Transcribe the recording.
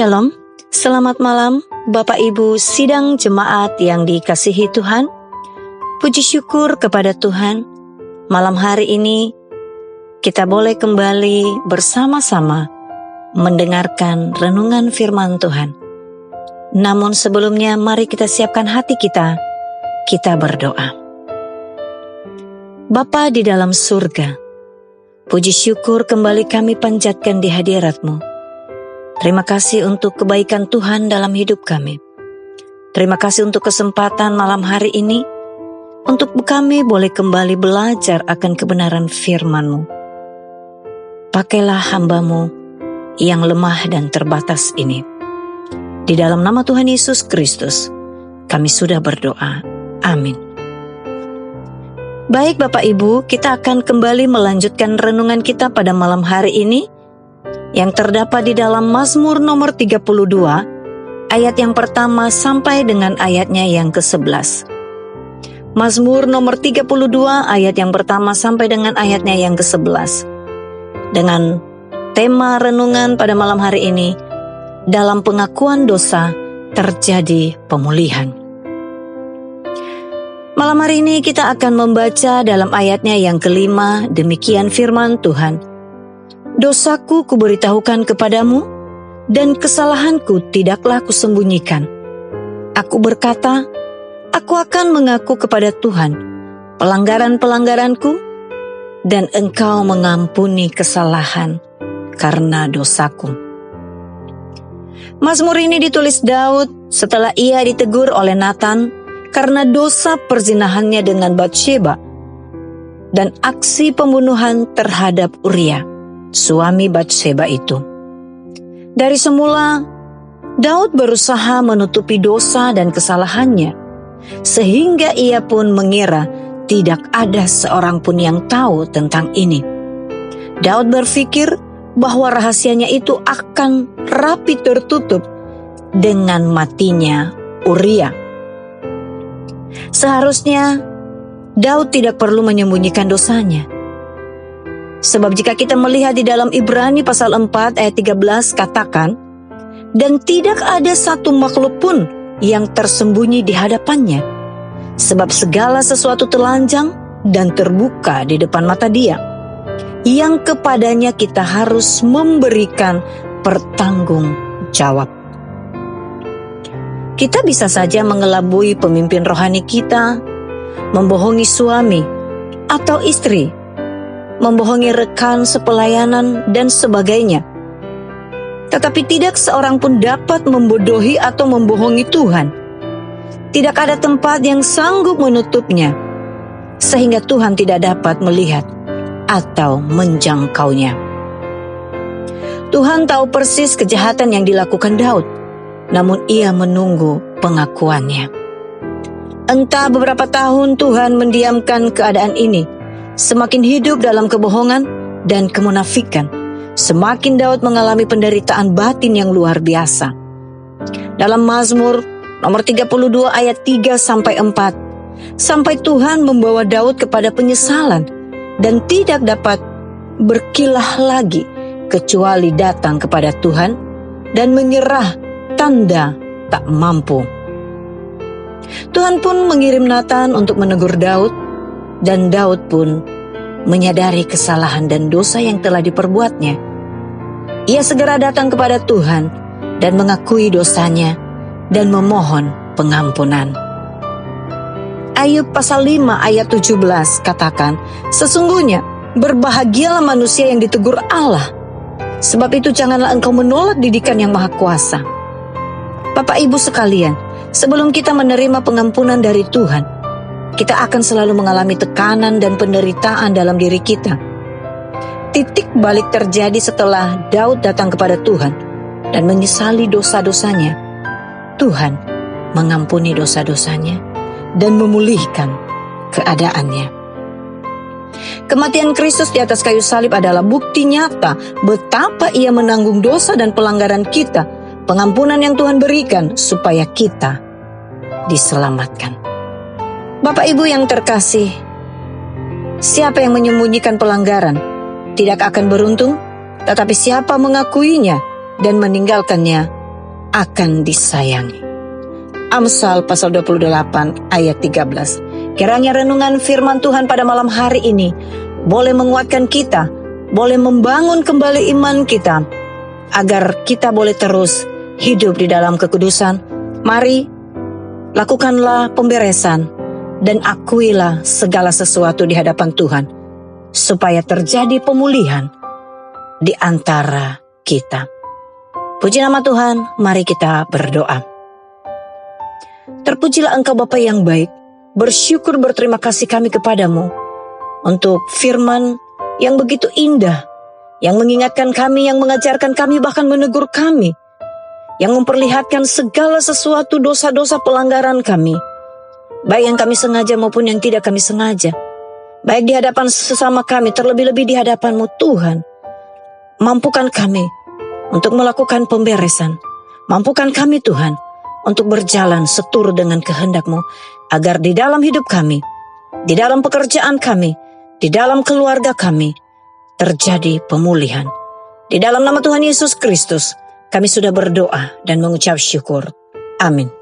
Shalom, selamat malam Bapak Ibu sidang jemaat yang dikasihi Tuhan. Puji syukur kepada Tuhan, malam hari ini kita boleh kembali bersama-sama mendengarkan renungan firman Tuhan. Namun sebelumnya mari kita siapkan hati kita berdoa. Bapa di dalam surga, puji syukur kembali kami panjatkan di hadirat-Mu. Terima kasih untuk kebaikan Tuhan dalam hidup kami. Terima kasih untuk kesempatan malam hari ini, untuk kami boleh kembali belajar akan kebenaran firman-Mu. Pakailah hamba-Mu yang lemah dan terbatas ini. Di dalam nama Tuhan Yesus Kristus, kami sudah berdoa. Amin. Baik Bapak Ibu, kita akan kembali melanjutkan renungan kita pada malam hari ini, yang terdapat di dalam Mazmur nomor 32, ayat yang pertama sampai dengan ayatnya yang ke-11. Mazmur nomor 32, ayat yang pertama sampai dengan ayatnya yang ke-11. Dengan tema renungan pada malam hari ini, dalam pengakuan dosa terjadi pemulihan. Malam hari ini kita akan membaca dalam ayatnya yang kelima, demikian firman Tuhan. Dosaku kuberitahukan kepadamu, dan kesalahanku tidaklah kusembunyikan. Aku berkata, aku akan mengaku kepada Tuhan pelanggaran-pelanggaranku, dan Engkau mengampuni kesalahan karena dosaku. Mazmur ini ditulis Daud setelah ia ditegur oleh Nathan karena dosa perzinahannya dengan Batsheba dan aksi pembunuhan terhadap Uria, suami Batsheba itu. Dari semula, Daud berusaha menutupi dosa dan kesalahannya, sehingga ia pun mengira tidak ada seorang pun yang tahu tentang ini. Daud berpikir bahwa rahasianya itu akan rapi tertutup dengan matinya Uria. Seharusnya Daud tidak perlu menyembunyikan dosanya. Sebab jika kita melihat di dalam Ibrani pasal 4 ayat 13 katakan, dan tidak ada satu makhluk pun yang tersembunyi di hadapannya, sebab segala sesuatu telanjang dan terbuka di depan mata Dia, yang kepadanya kita harus memberikan pertanggung jawab. Kita bisa saja mengelabui pemimpin rohani kita, membohongi suami atau istri, membohongi rekan sepelayanan, dan sebagainya. Tetapi tidak seorang pun dapat membodohi atau membohongi Tuhan. Tidak ada tempat yang sanggup menutupnya, sehingga Tuhan tidak dapat melihat atau menjangkaunya. Tuhan tahu persis kejahatan yang dilakukan Daud, namun ia menunggu pengakuannya. Entah beberapa tahun Tuhan mendiamkan keadaan ini. Semakin hidup dalam kebohongan dan kemunafikan, semakin Daud mengalami penderitaan batin yang luar biasa. Dalam Mazmur nomor 32 ayat 3-4, sampai Tuhan membawa Daud kepada penyesalan dan tidak dapat berkilah lagi kecuali datang kepada Tuhan dan menyerah tanda tak mampu. Tuhan pun mengirim Nathan untuk menegur Daud, dan Daud pun menyadari kesalahan dan dosa yang telah diperbuatnya. Ia segera datang kepada Tuhan dan mengakui dosanya dan memohon pengampunan. Ayub pasal 5 ayat 17 katakan, sesungguhnya berbahagialah manusia yang ditegur Allah, sebab itu janganlah engkau menolak didikan yang maha kuasa. Bapak Ibu sekalian, sebelum kita menerima pengampunan dari Tuhan, kita akan selalu mengalami tekanan dan penderitaan dalam diri kita. Titik balik terjadi setelah Daud datang kepada Tuhan dan menyesali dosa-dosanya. Tuhan mengampuni dosa-dosanya dan memulihkan keadaannya. Kematian Kristus di atas kayu salib adalah bukti nyata betapa Ia menanggung dosa dan pelanggaran kita, pengampunan yang Tuhan berikan supaya kita diselamatkan. Bapak Ibu yang terkasih, siapa yang menyembunyikan pelanggaran tidak akan beruntung, tetapi siapa mengakuinya dan meninggalkannya akan disayangi. Amsal pasal 28 ayat 13. Kiranya renungan firman Tuhan pada malam hari ini boleh menguatkan kita, boleh membangun kembali iman kita, agar kita boleh terus hidup di dalam kekudusan. Mari, lakukanlah pemberesan dan akuilah segala sesuatu di hadapan Tuhan, supaya terjadi pemulihan di antara kita. Puji nama Tuhan, mari kita berdoa. Terpujilah Engkau Bapa yang baik, bersyukur berterima kasih kami kepadamu untuk firman yang begitu indah, yang mengingatkan kami, yang mengajarkan kami, bahkan menegur kami, yang memperlihatkan segala sesuatu dosa-dosa pelanggaran kami, baik yang kami sengaja maupun yang tidak kami sengaja, baik di hadapan sesama kami, terlebih-lebih di hadapan-Mu Tuhan. Mampukan kami untuk melakukan pemberesan, mampukan kami Tuhan untuk berjalan seturut dengan kehendak-Mu, agar di dalam hidup kami, di dalam pekerjaan kami, di dalam keluarga kami, terjadi pemulihan. Di dalam nama Tuhan Yesus Kristus, kami sudah berdoa dan mengucap syukur. Amin.